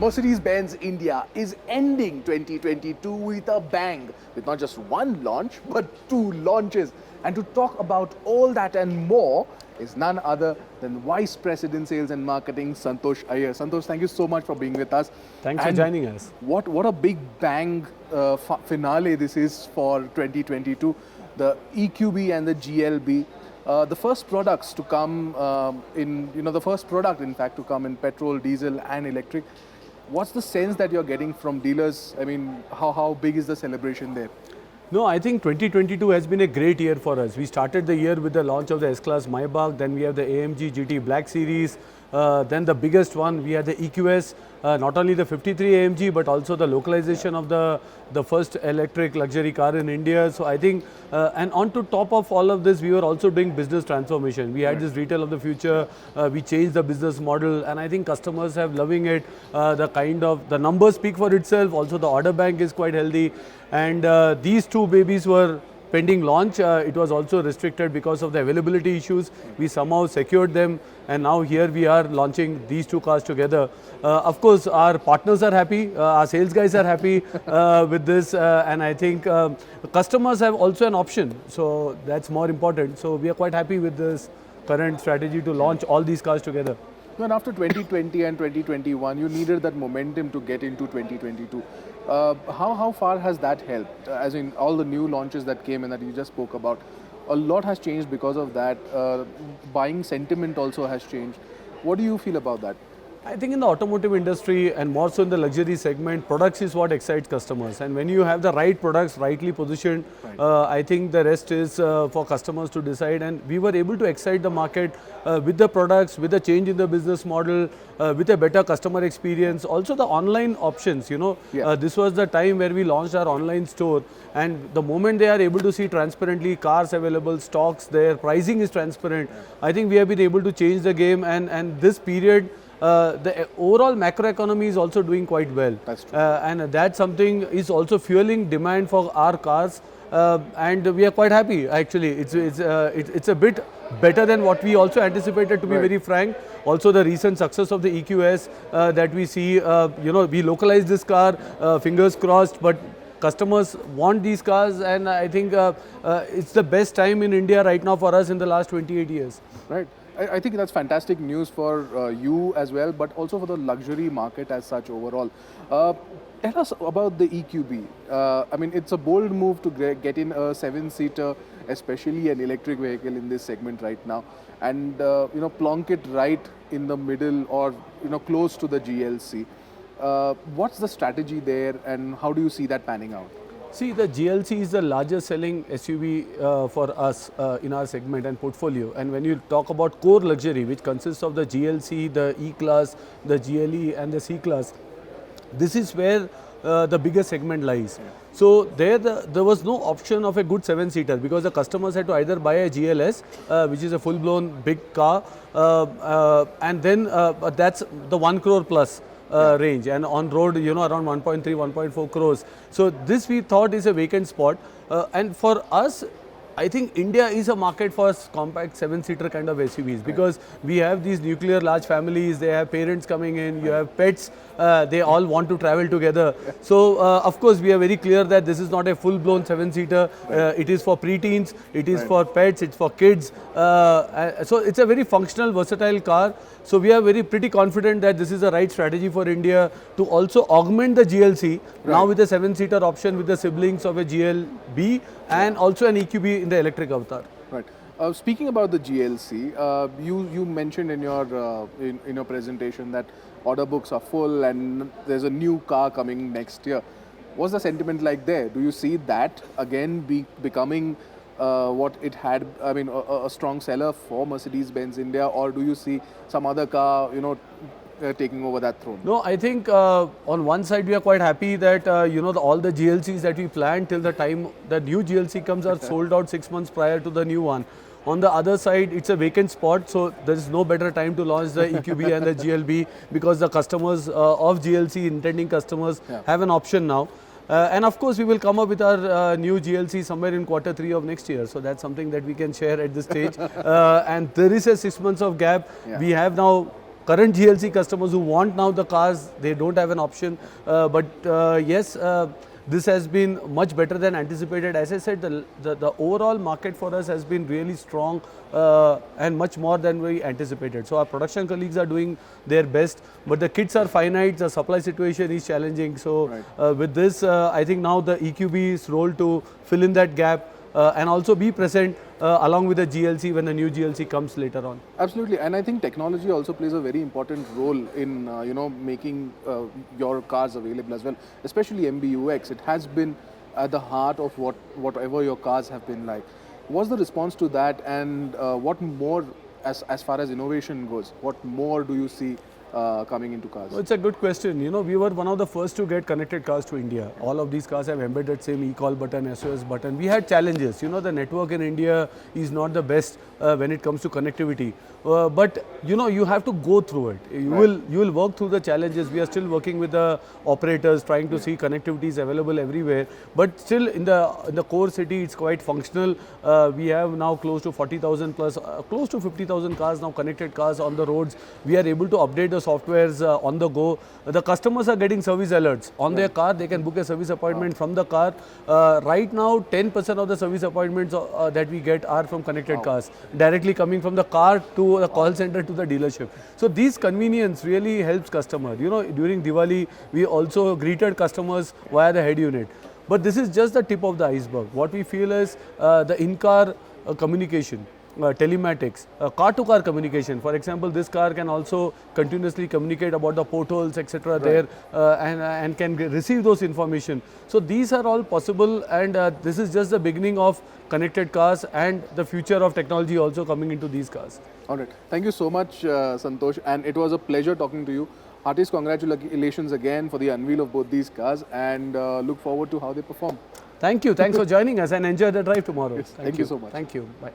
Mercedes-Benz India is ending 2022 with a bang, with not just one launch, but two launches. And to talk about all that and more is none other than Vice President Sales and Marketing, Santosh Iyer. Santosh, thank you so much for being with us. Thanks for joining us. What a big bang finale this is for 2022. The EQB and the GLB. The first products to come the first product in fact to come in petrol, diesel and electric. What's the sense that you're getting from dealers? I mean, how big is the celebration there? No, I think 2022 has been a great year for us. We started the year with the launch of the S-Class Maybach, then we have the AMG GT Black Series, then the biggest one, we had the EQS, not only the 53 AMG, but also the localization of the first electric luxury car in India. So I think, and on to top of all of this, we were also doing business transformation. We had this retail of the future, we changed the business model, and I think customers have loving it. The numbers speak for itself, also the order bank is quite healthy. And these two babies were pending launch. It was also restricted because of the availability issues. We somehow secured them, and now here we are launching these two cars together. Of course, our partners are happy, our sales guys are happy with this, and I think customers have also an option. So that's more important. So we are quite happy with this current strategy to launch all these cars together. When after 2020 and 2021, you needed that momentum to get into 2022. How far has that helped? As in all the new launches that came in that you just spoke about, a lot has changed because of that. Buying sentiment also has changed. What do you feel about that? I think in the automotive industry and more so in the luxury segment, products is what excites customers. And when you have the right products rightly positioned, I think the rest is for customers to decide. And we were able to excite the market with the products, with the change in the business model, with a better customer experience. Also the online options, this was the time where we launched our online store. And the moment they are able to see transparently cars available, stocks there, pricing is transparent. I think we have been able to change the game, and this period, the overall macroeconomy is also doing quite well. That's true. And that something is also fueling demand for our cars, and we are quite happy actually. It's a bit better than what we also anticipated, to be very frank. Also the recent success of the EQS that we see, we localized this car, fingers crossed, but customers want these cars, and I think it's the best time in India right now for us in the last 28 years. Right. I think that's fantastic news for you as well, but also for the luxury market as such overall. Tell us about the EQB. I mean, it's a bold move to get in a 7-seater, especially an electric vehicle in this segment right now, and plonk it right in the middle or close to the GLC. What's the strategy there, and how do you see that panning out? See, the GLC is the largest selling SUV for us in our segment and portfolio. And when you talk about core luxury, which consists of the GLC, the E-Class, the GLE and the C-Class, this is where the biggest segment lies. So there was no option of a good 7-seater because the customers had to either buy a GLS, which is a full-blown big car, and then that's the 1 crore plus. Range, and on road around 1.3, 1.4 crores. So this we thought is a vacant spot, and for us I think India is a market for compact 7-seater kind of SUVs because we have these nuclear large families, they have parents coming in, you have pets, they all want to travel together. So of course we are very clear that this is not a full-blown 7-seater, it is for preteens, it is for pets, it's for kids. So it's a very functional, versatile car. So we are pretty confident that this is the right strategy for India to also augment the GLC now with a 7-seater option with the siblings of a GLB and also an EQB in the electric avatar. Right. Speaking about the GLC, you mentioned in your presentation that order books are full and there's a new car coming next year. What's the sentiment like there? Do you see that again becoming what it had, I mean, a strong seller for Mercedes-Benz India, or do you see some other car, taking over that throne? No, I think on one side we are quite happy that all the GLCs that we planned till the time the new GLC comes are sold out 6 months prior to the new one. On the other side, it's a vacant spot, so there is no better time to launch the EQB and the GLB because the customers of GLC, intending customers, have an option now. And of course, we will come up with our new GLC somewhere in Q3 of next year. So that's something that we can share at this stage. And there is a 6 months of gap. We have now current GLC customers who want now the cars, they don't have an option. Yes, this has been much better than anticipated. As I said, the overall market for us has been really strong and much more than we anticipated. So our production colleagues are doing their best, but the kits are finite, the supply situation is challenging. So with this, I think now the EQB's role to fill in that gap and also be present along with the GLC when the new GLC comes later on. Absolutely, and I think technology also plays a very important role in making your cars available as well, especially MBUX. It has been at the heart of whatever your cars have been like. What's the response to that, and what more, as far as innovation goes, what more do you see coming into cars? It's a good question. You know, we were one of the first to get connected cars to India. All of these cars have embedded same e-call button, SOS button. We had challenges. You know, the network in India is not the best when it comes to connectivity. But you know, you have to go through it. You will work through the challenges. We are still working with the operators, trying to see connectivity is available everywhere. But still, in the core city, it's quite functional. We have now close to 40,000 plus, close to 50,000 cars now, connected cars on the roads. We are able to update the softwares on the go. The customers are getting service alerts on their car. They can book a service appointment from the car. Right now, 10% of the service appointments that we get are from connected cars, directly coming from the car to the call center to the dealership. So these convenience really helps customer. You know, during Diwali, we also greeted customers via the head unit. But this is just the tip of the iceberg. What we feel is the in-car communication, telematics, car-to-car communication. For example, this car can also continuously communicate about the potholes, etc. there and can receive those information. So these are all possible, and this is just the beginning of connected cars and the future of technology also coming into these cars. All right. Thank you so much, Santosh, and it was a pleasure talking to you. Heartiest congratulations again for the unveil of both these cars, and look forward to how they perform. Thank you. Thanks for joining us, and enjoy the drive tomorrow. Yes, thank you so much. Thank you. Bye.